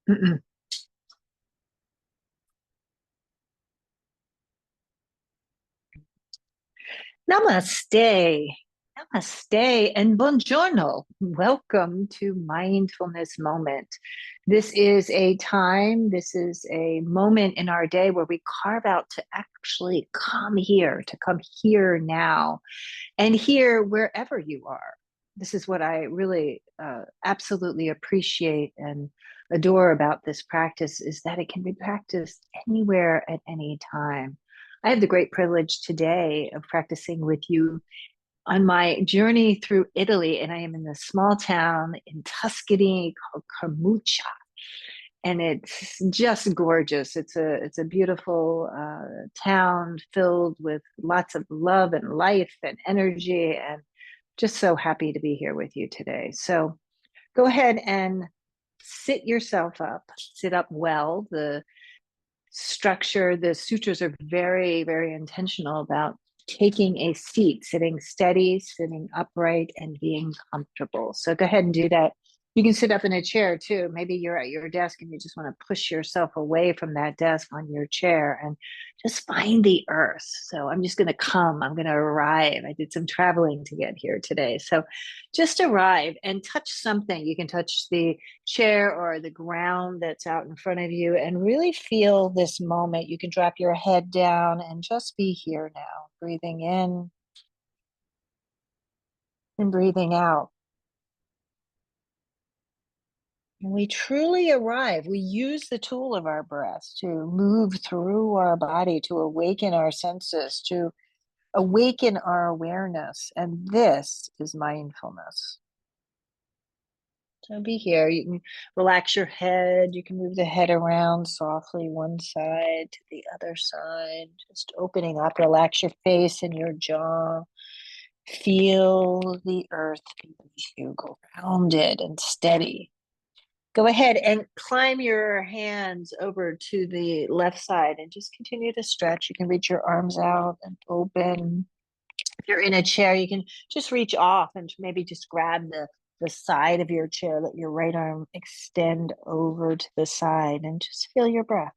Namaste. Namaste and buongiorno. Welcome to Mindfulness Moment. This is a moment in our day where we carve out to actually come here now, and here wherever you are. This is what I really absolutely appreciate and adore about this practice is that it can be practiced anywhere at any time. I have the great privilege today of practicing with you on my journey through Italy, and I am in this small town in Tuscany called Carmucia, and it's just gorgeous. It's a beautiful town filled with lots of love and life and energy, and just so happy to be here with you today. So go ahead and sit yourself up, sit up well. The sutras are very, very intentional about taking a seat, sitting steady, sitting upright, and being comfortable. So go ahead and do that. You can sit up in a chair too. Maybe you're at your desk and you just want to push yourself away from that desk on your chair and just find the earth. So I'm just going to I'm going to arrive. I did some traveling to get here today. So just arrive and touch something. You can touch the chair or the ground that's out in front of you and really feel this moment. You can drop your head down and just be here now, breathing in and breathing out. And we truly arrive. We use the tool of our breath to move through our body, to awaken our senses, to awaken our awareness. And this is mindfulness. So be here. You can relax your head. You can move the head around softly one side to the other side, just opening up. Relax your face and your jaw. Feel the earth beneath you, grounded and steady. Go ahead and climb your hands over to the left side and just continue to stretch. You can reach your arms out and open. If you're in a chair, you can just reach off and maybe just grab the side of your chair. Let your right arm extend over to the side and just feel your breath.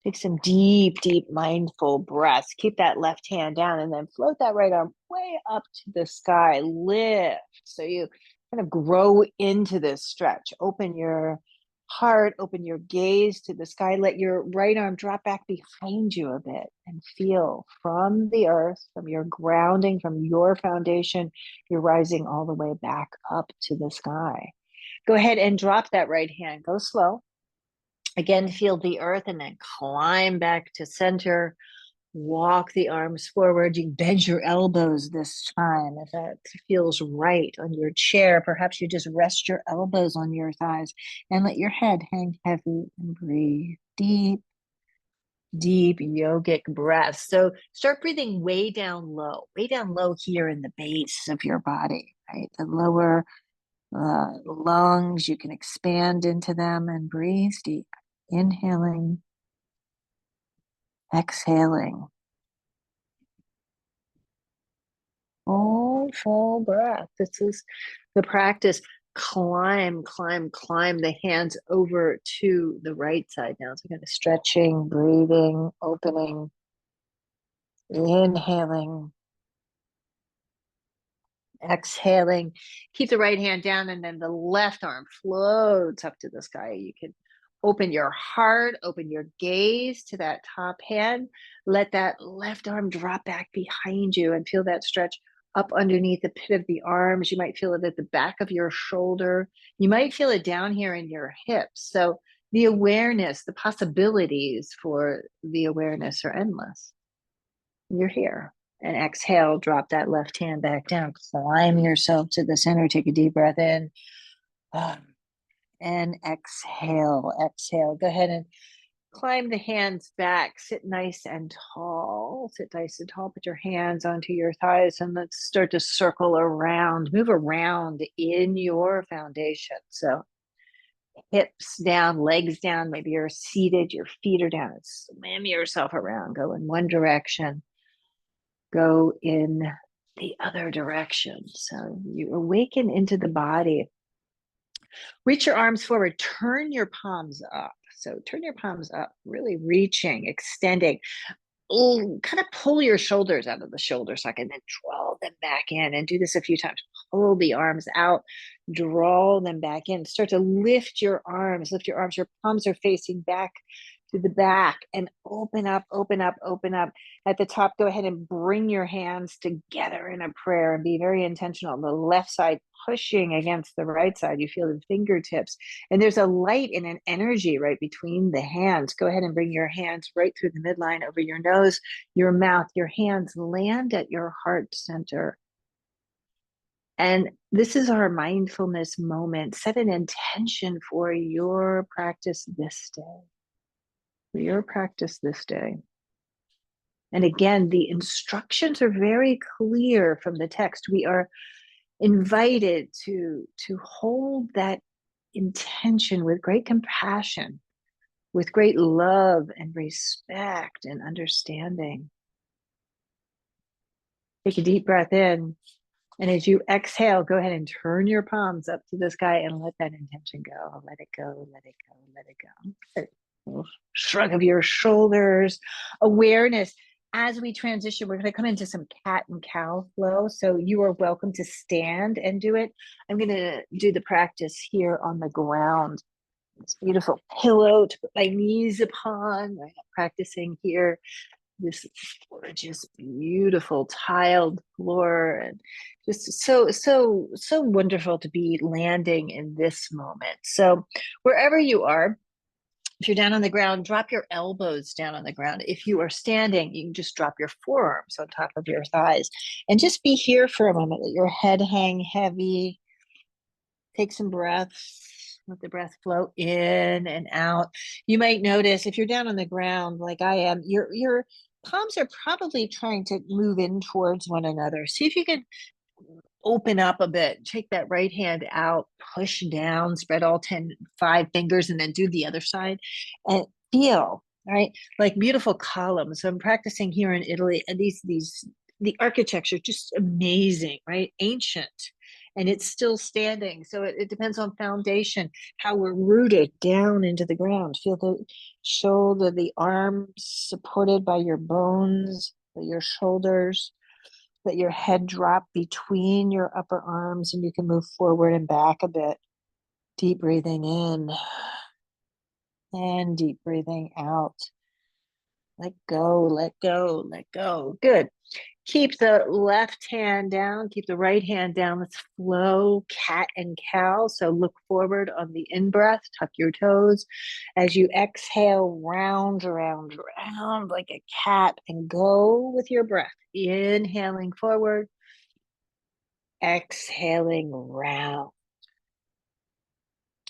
Take some deep, deep mindful breaths. Keep that left hand down and then float that right arm way up to the sky. Lift. So you kind of grow into this stretch. Open your heart, open your gaze to the sky. Let your right arm drop back behind you a bit and feel from the earth, from your grounding, from your foundation, you're rising all the way back up to the sky. Go ahead and drop that right hand. Go slow. Again, feel the earth and then climb back to center. Walk the arms forward. You bend your elbows this time if that feels right on your chair. Perhaps you just rest your elbows on your thighs and let your head hang heavy and breathe deep, deep yogic breaths. So start breathing way down low here in the base of your body, right? The lower lungs, you can expand into them and breathe deep. Inhaling, exhaling. Full breath. This is the practice. Climb, climb, climb the hands over to the right side now. So kind of stretching, breathing, opening, inhaling, exhaling. Keep the right hand down and then the left arm floats up to the sky. You can open your heart, open your gaze to that top hand. Let that left arm drop back behind you and feel that stretch up underneath the pit of the arms. You might feel it at the back of your shoulder. You might feel it down here in your hips. So the awareness, the possibilities for the awareness are endless. You're here. And exhale, drop that left hand back down. Climb yourself to the center. Take a deep breath in. And exhale, exhale. Go ahead and climb the hands back. Sit nice and tall. Sit nice and tall. Put your hands onto your thighs and let's start to circle around. Move around in your foundation. So hips down, legs down. Maybe you're seated, your feet are down. Swim yourself around. Go in one direction. Go in the other direction. So you awaken into the body. Reach your arms forward, turn your palms up. So turn your palms up, really reaching, extending. Kind of pull your shoulders out of the shoulder socket and then draw them back in, and do this a few times. Pull the arms out, draw them back in. Start to lift your arms, lift your arms. Your palms are facing back to the back, and open up, open up, open up. At the top, go ahead and bring your hands together in a prayer and be very intentional. The left side pushing against the right side. You feel the fingertips, and there's a light and an energy right between the hands. Go ahead and bring your hands right through the midline over your nose, your mouth. Your hands land at your heart center. And this is our mindfulness moment. Set an intention for your practice this day. For your practice this day. And again, the instructions are very clear from the text. We are invited to hold that intention with great compassion, with great love and respect and understanding. Take a deep breath in. And as you exhale, go ahead and turn your palms up to the sky and let that intention go. Let it go, let it go, let it go. Good. Shrug of your shoulders, awareness. As we transition, we're going to come into some cat and cow flow. So you are welcome to stand and do it. I'm going to do the practice here on the ground. This beautiful pillow to put my knees upon. I'm practicing here. This gorgeous, beautiful tiled floor, and just so wonderful to be landing in this moment. So wherever you are, if you're down on the ground, drop your elbows down on the ground. If you are standing, you can just drop your forearms on top of your thighs and just be here for a moment. Let your head hang heavy. Take some breaths. Let the breath flow in and out. You might notice if you're down on the ground like I am, your palms are probably trying to move in towards one another. See if you can open up a bit. Take that right hand out, push down, spread all 5 fingers, and then do the other side. And feel, right? Like beautiful columns. So I'm practicing here in Italy, and the architecture just amazing, right? Ancient. And it's still standing. So it depends on foundation, how we're rooted down into the ground. Feel the shoulder, the arms supported by your bones, your shoulders. Let your head drop between your upper arms, and you can move forward and back a bit. Deep breathing in and deep breathing out. Let go, let go, let go. Good. Keep the left hand down, keep the right hand down. Let's flow cat and cow. So look forward on the in-breath, tuck your toes. As you exhale, round, round, round like a cat, and go with your breath. Inhaling forward, exhaling round.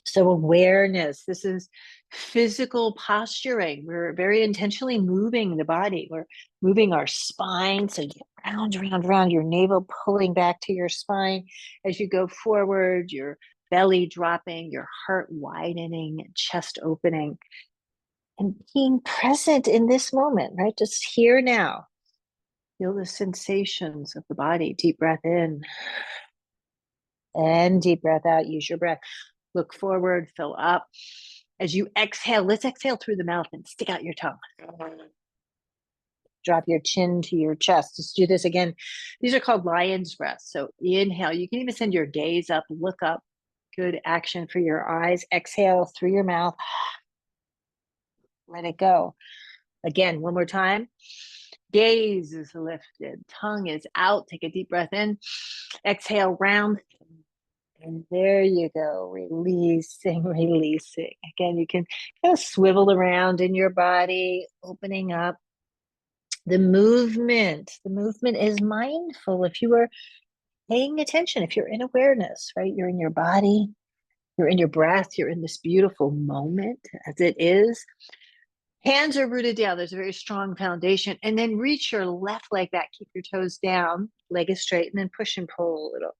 So awareness, this is physical posturing. We're very intentionally moving the body. We're moving our spine. So round, round, round, your navel pulling back to your spine. As you go forward, your belly dropping, your heart widening, chest opening. And being present in this moment, right? Just here now. Feel the sensations of the body. Deep breath in and deep breath out. Use your breath. Look forward, fill up. As you exhale, let's exhale through the mouth and stick out your tongue. Drop your chin to your chest. Let's do this again. These are called lion's breaths. So inhale. You can even send your gaze up, look up. Good action for your eyes. Exhale through your mouth. Let it go. Again, one more time. Gaze is lifted. Tongue is out. Take a deep breath in. Exhale, round. And there you go, releasing, releasing. Again, you can kind of swivel around in your body, opening up. The movement is mindful. If you are paying attention, if you're in awareness, right? You're in your body, you're in your breath, you're in this beautiful moment as it is. Hands are rooted down. There's a very strong foundation. And then reach your left leg back. Keep your toes down, leg is straight, and then push and pull a little.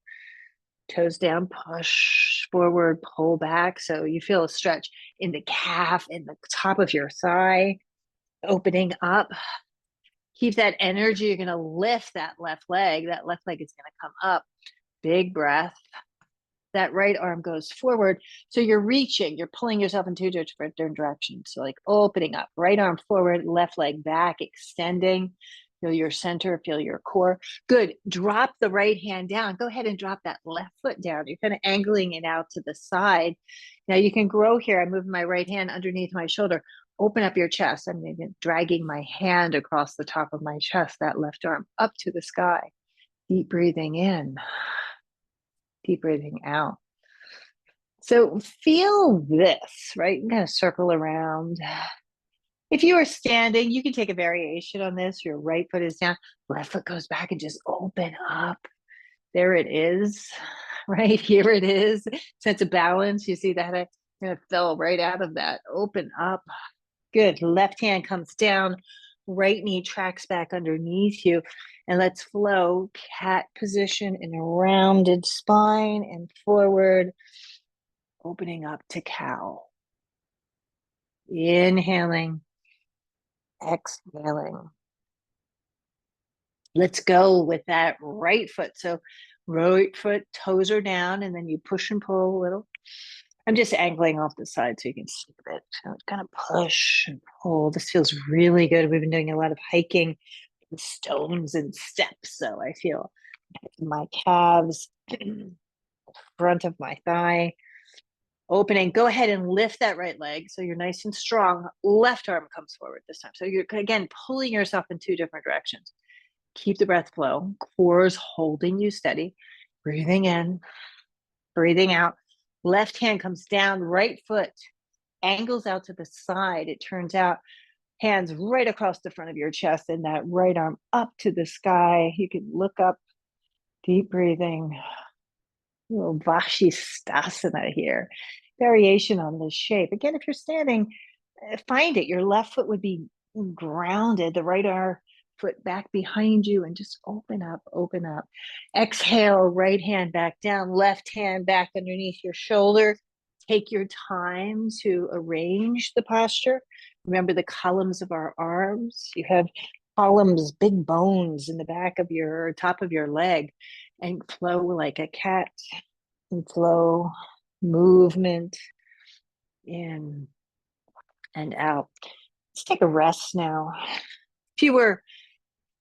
Toes down, push forward, pull back. So you feel a stretch in the calf, in the top of your thigh, opening up. Keep that energy. You're going to lift that left leg. That left leg is going to come up. Big breath. that right arm goes forward. So you're reaching, you're pulling yourself in two different directions. So like opening up, right arm forward, left leg back, extending. Feel your center, feel your core. Good. Drop the right hand down. Go ahead and drop that left foot down. You're kind of angling it out to the side. Now you can grow here. I'm moving my right hand underneath my shoulder. Open up your chest. I'm dragging my hand across the top of my chest, that left arm up to the sky. Deep breathing in, deep breathing out. So feel this, right? I'm going to circle around. If you are standing, you can take a variation on this. Your right foot is down, left foot goes back and just open up. There it is, right? Here it is. Sense of balance. You see that? I kind of fell right out of that. Open up. Good. Left hand comes down. Right knee tracks back underneath you. And let's flow cat position in a rounded spine and forward. Opening up to cow. Inhaling, exhaling. Let's go with that right foot. So right foot, toes are down, and then you push and pull a little. I'm just angling off the side so you can see a bit. So kind of push and pull. This feels really good. We've been doing a lot of hiking, stones and steps. So I feel my calves, front of my thigh, opening. Go ahead and lift that right leg so you're nice and strong. Left arm comes forward this time. So you're, again, pulling yourself in two different directions. Keep the breath flow. Core is holding you steady. Breathing in, breathing out. Left hand comes down, right foot angles out to the side. It turns out hands right across the front of your chest and that right arm up to the sky. You can look up, deep breathing. A little Vashisthasana here. Variation on this shape. Again, if you're standing, find it. Your left foot would be grounded, the right arm foot back behind you, and just open up, open up. Exhale, right hand back down, left hand back underneath your shoulder. Take your time to arrange the posture. Remember the columns of our arms. You have columns, big bones in the back of your top of your leg, and flow like a cat, and flow, movement in and out. Let's take a rest now. If you were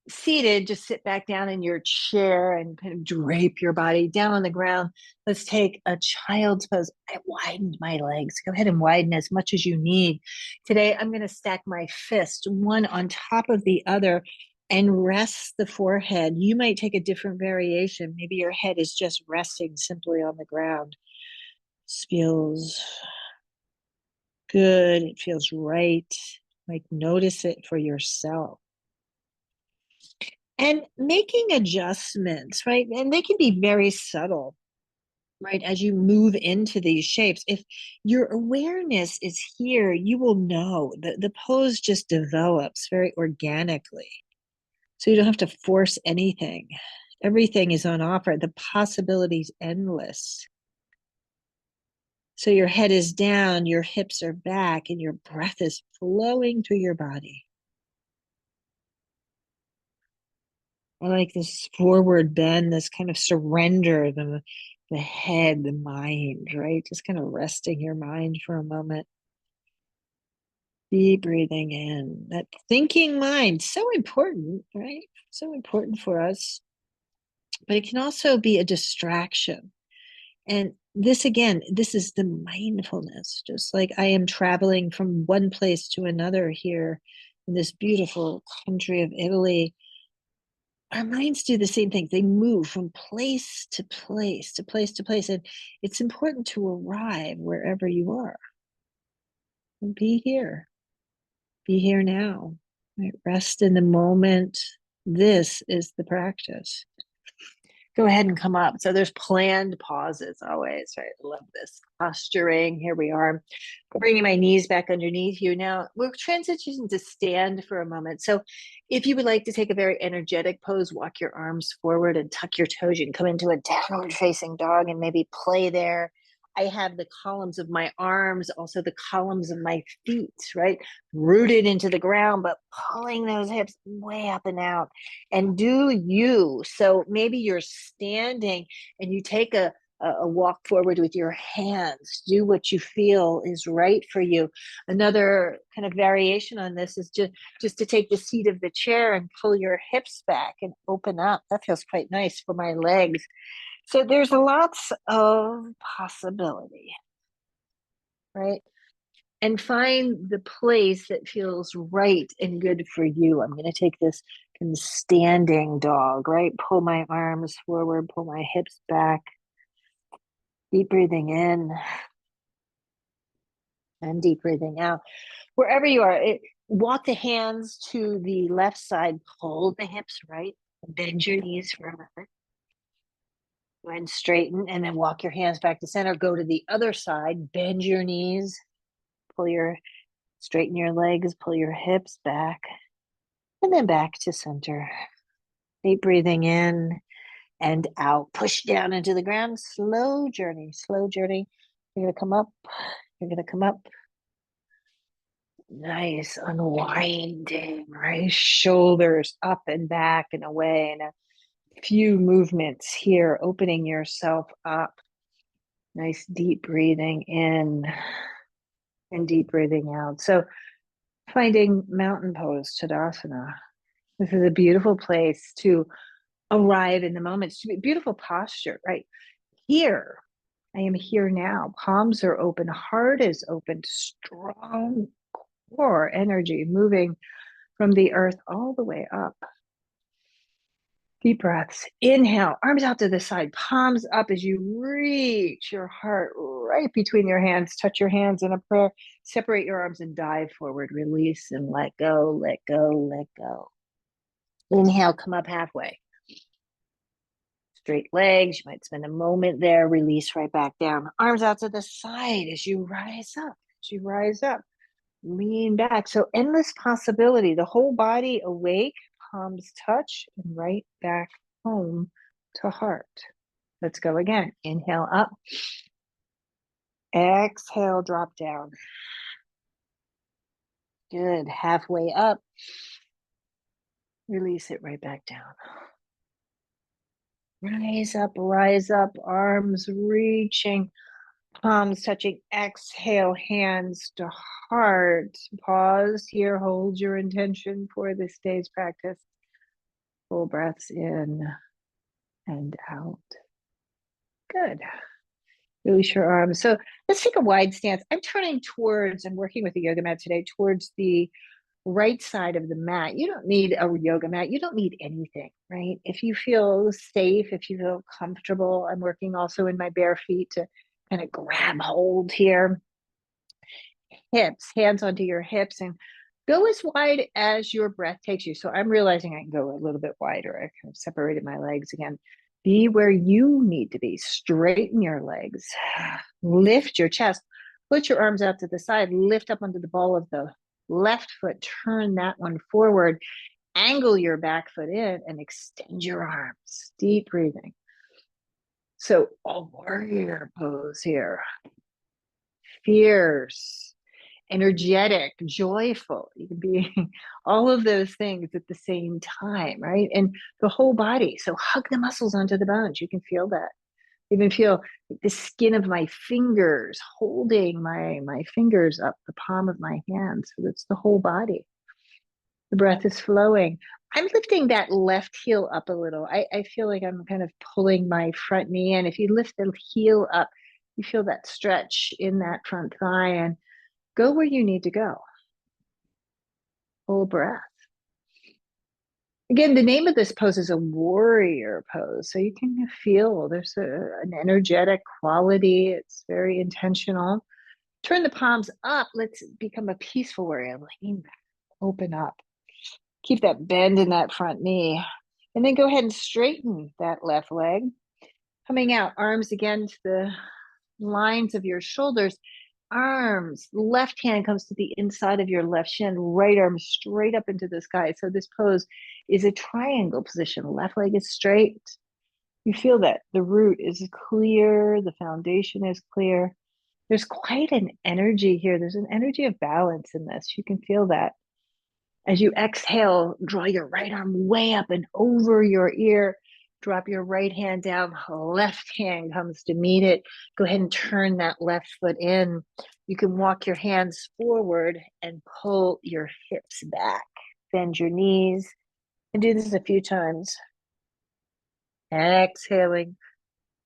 seated, just sit back down in your chair and kind of drape your body down on the ground. Let's take a child's pose. I widened my legs. Go ahead and widen as much as you need. Today, I'm going to stack my fist one on top of the other and rest the forehead. You might take a different variation. Maybe your head is just resting simply on the ground. This feels good. It feels right. Like notice it for yourself. And making adjustments, right? And they can be very subtle, right? As you move into these shapes, if your awareness is here, you will know that the pose just develops very organically. So you don't have to force anything. Everything is on offer. The possibilities endless. So your head is down, your hips are back, and your breath is flowing through your body. I like this forward bend, this kind of surrender, the head, the mind, right? Just kind of resting your mind for a moment. Deep breathing in. That thinking mind, so important, right? So important for us. But it can also be a distraction. And this, again, this is the mindfulness, just like I am traveling from one place to another here in this beautiful country of Italy. Our minds do the same thing. They move from place to place to place to place. And it's important to arrive wherever you are. And be here. Be here now. Right? Rest in the moment. This is the practice. Go ahead and come up. So there's planned pauses always, right? I love this posturing. Here we are. Bringing my knees back underneath you. Now we're transitioning to stand for a moment. So if you would like to take a very energetic pose, walk your arms forward and tuck your toes. You can come into a downward facing dog and maybe play there. I have the columns of my arms, also the columns of my feet, right? Rooted into the ground, but pulling those hips way up and out. And do you. So maybe you're standing and you take a a walk forward with your hands. Do what you feel is right for you. Another kind of variation on this is just to take the seat of the chair and pull your hips back and open up. That feels quite nice for my legs. So there's lots of possibility, right? And find the place that feels right and good for you. I'm going to take this kind of standing dog, right? Pull my arms forward, pull my hips back. Deep breathing in and deep breathing out. Wherever you are, walk the hands to the left side, pull the hips right, bend your knees for a moment. Go ahead and straighten, and then walk your hands back to center. Go to the other side, bend your knees, straighten your legs, pull your hips back, and then back to center. Deep breathing in and out. Push down into the ground. Slow journey, slow journey. You're going to come up. You're going to come up. Nice unwinding, right? Shoulders up and back and away, and a few movements here, opening yourself up. Nice deep breathing in and deep breathing out. So finding mountain pose, Tadasana. This is a beautiful place to arrive in the moment. It's a beautiful posture, right? Here, I am here now. Palms are open, heart is open, strong core energy moving from the earth all the way up. Deep breaths. Inhale, arms out to the side, palms up as you reach your heart right between your hands. Touch your hands in a prayer. Separate your arms and dive forward. Release and let go, let go, let go. Inhale, come up halfway. Straight legs. You might spend a moment there. Release right back down. Arms out to the side as you rise up. As you rise up. Lean back. So endless possibility. The whole body awake, palms touch, and right back home to heart. Let's go again. Inhale up. Exhale, drop down. Good. Halfway up. Release it right back down. Rise up, arms reaching, palms touching. Exhale, hands to heart. Pause here, hold your intention for this day's practice. Full breaths in and out. Good. Release your arms. So let's take a wide stance. I'm working with the yoga mat today, towards the right side of the mat. You don't need a yoga mat. You don't need anything, right? If you feel safe, if you feel comfortable, I'm working also in my bare feet to kind of grab hold here. Hips, hands onto your hips, and go as wide as your breath takes you. So I'm realizing I can go a little bit wider. I kind of separated my legs again. Be where you need to be. Straighten your legs. Lift your chest. Put your arms out to the side. Lift up onto the ball of the left foot. Turn that one forward. Angle your back foot in and extend your arms. Deep breathing. So a warrior pose here. Fierce, energetic, joyful. You can be all of those things at the same time, right? And the whole body. So hug the muscles onto the bones. You can feel that. Even feel the skin of my fingers holding my fingers up the palm of my hand. So that's the whole body. The breath is flowing. I'm lifting that left heel up a little. I feel like I'm kind of pulling my front knee in. If you lift the heel up, you feel that stretch in that front thigh, and go where you need to go. Full breath. Again, the name of this pose is a warrior pose. So you can feel there's an energetic quality. It's very intentional. Turn the palms up. Let's become a peaceful warrior. Lean back, open up. Keep that bend in that front knee. And then go ahead and straighten that left leg. Coming out, arms again to the lines of your shoulders. Arms, left hand comes to the inside of your left shin, right arm straight up into the sky. So this pose is a triangle position. Left leg is straight. You feel that the root is clear, the foundation is clear. There's quite an energy here. There's an energy of balance in this. You can feel that. As you exhale, draw your right arm way up and over your ear. Drop your right hand down, left hand comes to meet it. Go ahead and turn that left foot in. You can walk your hands forward and pull your hips back. Bend your knees and do this a few times. Exhaling.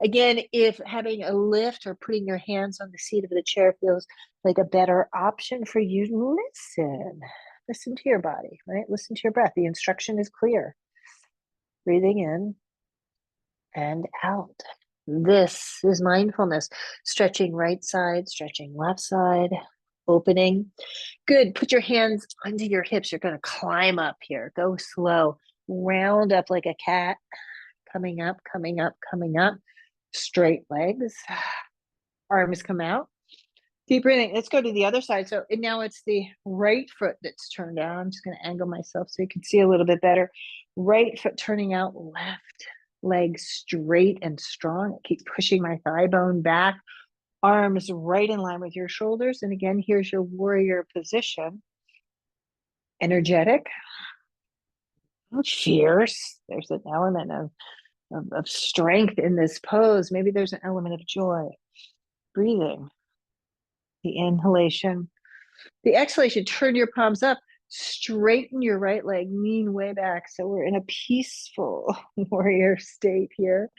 Again, if having a lift or putting your hands on the seat of the chair feels like a better option for you, listen. Listen to your body, right? Listen to your breath. The instruction is clear. Breathing in and out. This is mindfulness. Stretching right side, stretching left side, opening. Good. Put your hands under your hips. You're going to climb up here. Go slow. Round up like a cat. Coming up, coming up, coming up. Straight legs. Arms come out. Deep breathing. Let's go to the other side. So now it's the right foot that's turned out. I'm just going to angle myself so you can see a little bit better. Right foot turning out, left leg straight and strong. Keep pushing my thigh bone back. Arms right in line with your shoulders. And again, here's your warrior position. Energetic, fierce. There's an element of strength in this pose. Maybe there's an element of joy. Breathing. The inhalation. The exhalation, turn your palms up, straighten your right leg, lean way back. So we're in a peaceful warrior state here.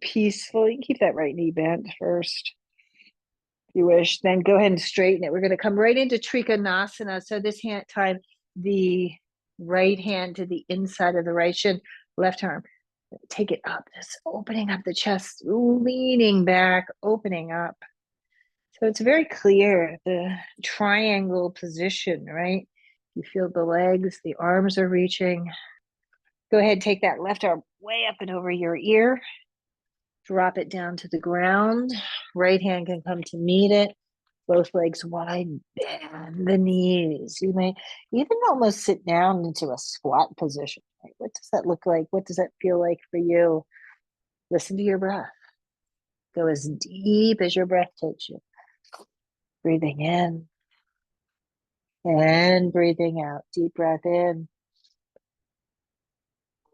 Peaceful. You can keep that right knee bent first, if you wish. Then go ahead and straighten it. We're going to come right into Trikonasana. So this hand time, the right hand to the inside of the right shin, left arm. Take it up, just opening up the chest, leaning back, opening up. So it's very clear, the triangle position, right? You feel the legs, the arms are reaching. Go ahead, take that left arm way up and over your ear. Drop it down to the ground. Right hand can come to meet it. Both legs wide, bend the knees. You may even almost sit down into a squat position. Right? What does that look like? What does that feel like for you? Listen to your breath. Go as deep as your breath takes you. Breathing in and breathing out. Deep breath in,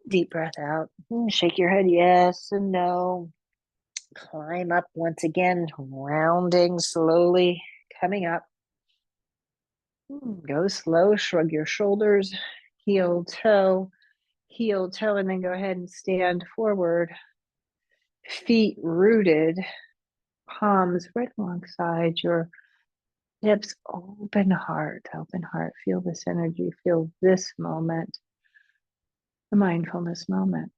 deep breath out. Shake your head yes and no. Climb up once again, rounding slowly, coming up. Go slow, shrug your shoulders, heel toe, and then go ahead and stand forward. Feet rooted, palms right alongside your hips, open heart, feel this energy, feel this moment, the mindfulness moment.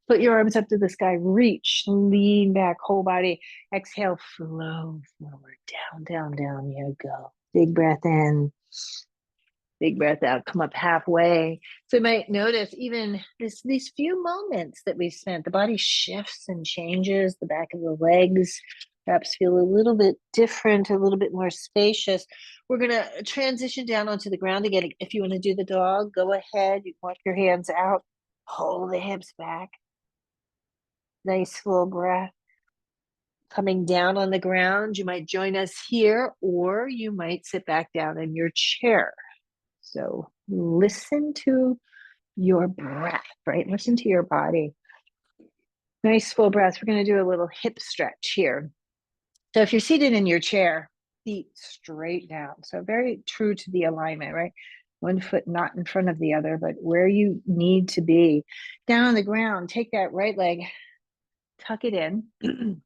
Put your arms up to the sky, reach, lean back, whole body, exhale, flow forward, down, down, down you go. Big breath in, big breath out, come up halfway. So you might notice even these few moments that we've spent, the body shifts and changes, the back of the legs perhaps feel a little bit different, a little bit more spacious. We're going to transition down onto the ground again. If you want to do the dog, go ahead. You can walk your hands out, hold the hips back. Nice full breath. Coming down on the ground, you might join us here, or you might sit back down in your chair. So listen to your breath, right? Listen to your body. Nice full breath. We're going to do a little hip stretch here. So if you're seated in your chair, feet straight down. So very true to the alignment, right? One foot not in front of the other, but where you need to be. Down on the ground, take that right leg, tuck it in. We're going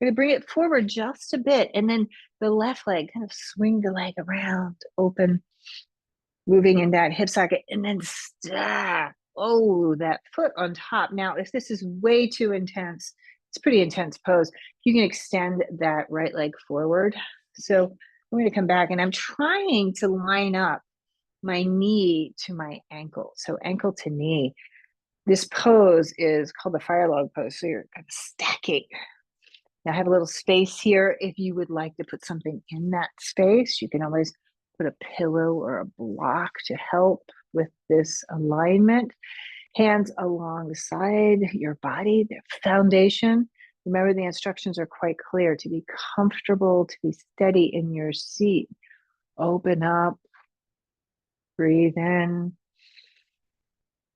to bring it forward just a bit. And then the left leg, kind of swing the leg around, open, moving in that hip socket, and then stack. Oh, that foot on top. Now, if this is way too intense, it's a pretty intense pose. You can extend that right leg forward. So I'm going to come back, and I'm trying to line up my knee to my ankle. So ankle to knee. This pose is called the fire log pose. So you're kind of stacking. Now I have a little space here. If you would like to put something in that space, you can always put a pillow or a block to help with this alignment. Hands alongside your body, the foundation. Remember, the instructions are quite clear: to be comfortable, to be steady in your seat. Open up, breathe in,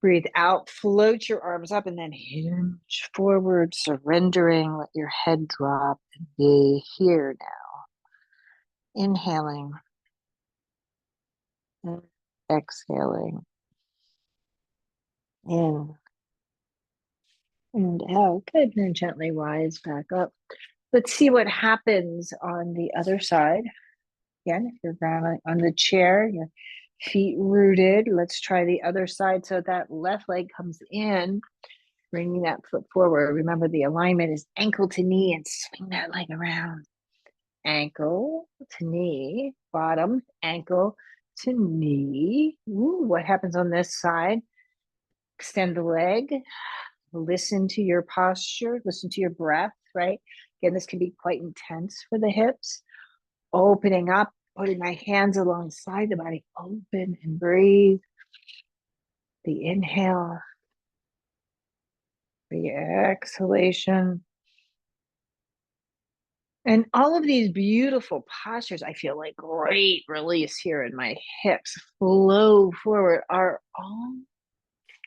Breathe out, float your arms up, and then hinge forward, surrendering. Let your head drop and be here now. Inhaling and exhaling. In and out. Good. And then gently rise back up. Let's see what happens on the other side. Again, if you're grounded on the chair, your feet rooted. Let's try the other side. So that left leg comes in, bringing that foot forward. Remember, the alignment is ankle to knee and swing that leg around. Ankle to knee, bottom, ankle to knee. Ooh, what happens on this side? Extend the leg. Listen to your posture. Listen to your breath, right? Again, this can be quite intense for the hips. Opening up, putting my hands alongside the body. Open and breathe. The inhale. The exhalation. And all of these beautiful postures, I feel like great release here in my hips, flow forward, are all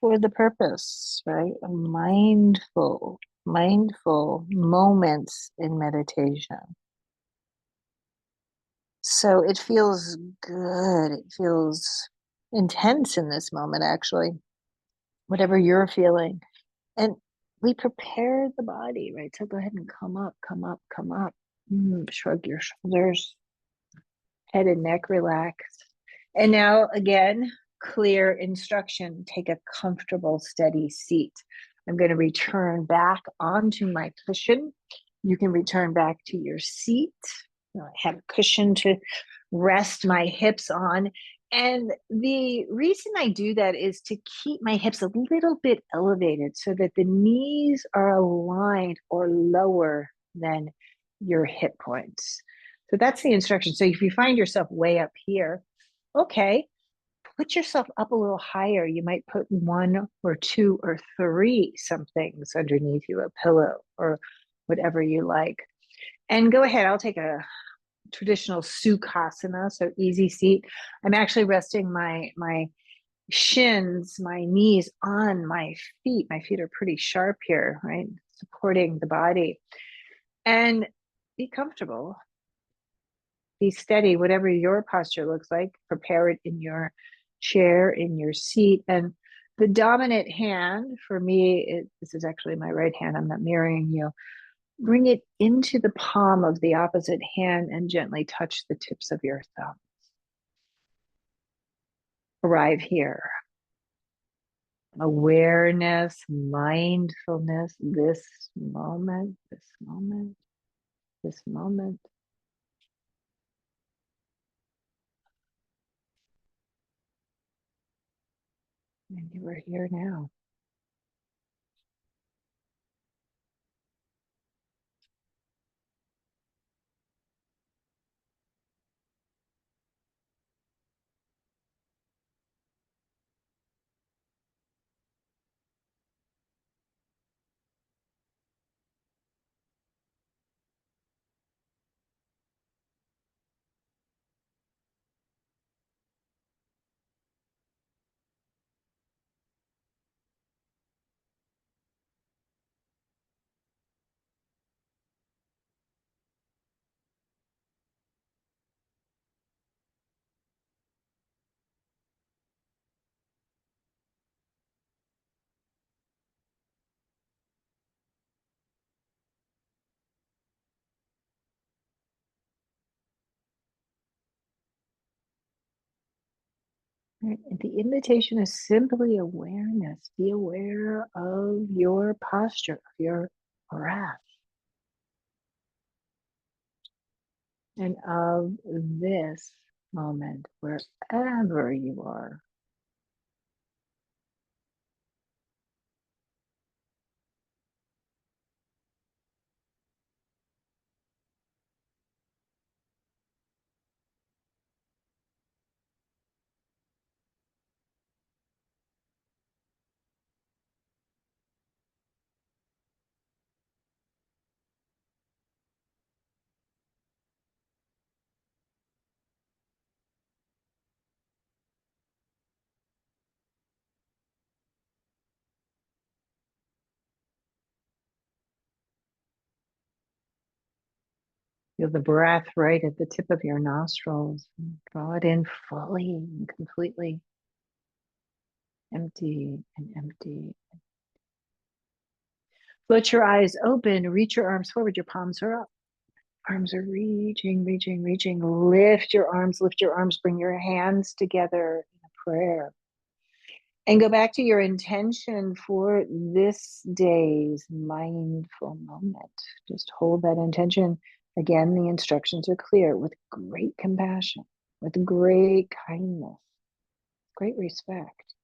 for the purpose, right? Mindful moments in meditation. So it feels good. It feels intense in this moment, actually, whatever you're feeling. And we prepare the body, right? So go ahead and come up, come up, come up. Shrug your shoulders, head and neck relaxed. And now again, clear instruction. Take a comfortable, steady seat. I'm going to return back onto my cushion. You can return back to your seat. I have a cushion to rest my hips on. And the reason I do that is to keep my hips a little bit elevated so that the knees are aligned or lower than your hip points. So that's the instruction. So if you find yourself way up here, okay, put yourself up a little higher. You might put one or two or three somethings underneath you, a pillow or whatever you like. And go ahead, I'll take a traditional Sukhasana, so easy seat. I'm actually resting my shins, my knees on my feet. My feet are pretty sharp here, right? Supporting the body. And be comfortable. Be steady, whatever your posture looks like. Prepare it in your chair, in your seat. And the dominant hand for me, this is actually my right hand. I'm not mirroring you. Bring it into the palm of the opposite hand and gently touch the tips of your thumbs. Arrive here. Awareness, mindfulness, this moment, this moment, this moment. And you are here now. Right. The invitation is simply awareness. Be aware of your posture, of your breath, and of this moment, wherever you are. Feel the breath right at the tip of your nostrils. Draw it in fully and completely. Empty and empty. Float your eyes open. Reach your arms forward. Your palms are up. Arms are reaching, reaching, reaching. Lift your arms, lift your arms. Bring your hands together in a prayer. And go back to your intention for this day's mindful moment. Just hold that intention. Again, the instructions are clear: with great compassion, with great kindness, great respect.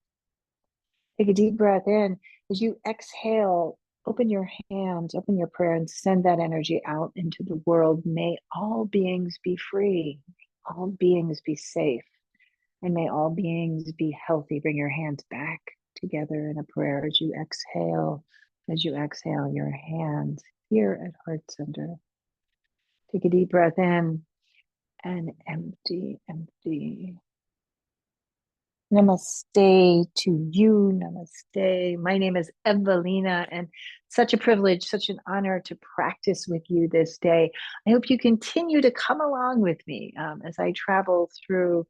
Take a deep breath in. As you exhale, open your hands, open your prayer, and send that energy out into the world. May all beings be free, all beings be safe, and may all beings be healthy. Bring your hands back together in a prayer as you exhale. As you exhale, your hands here at heart center. Take a deep breath in and empty, empty. Namaste to you. Namaste. My name is Evalena, and such a privilege, such an honor to practice with you this day. I hope you continue to come along with me as I travel through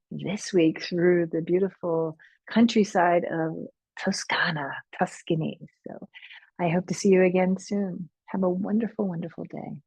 this week through the beautiful countryside of Tuscany. So I hope to see you again soon. Have a wonderful, wonderful day.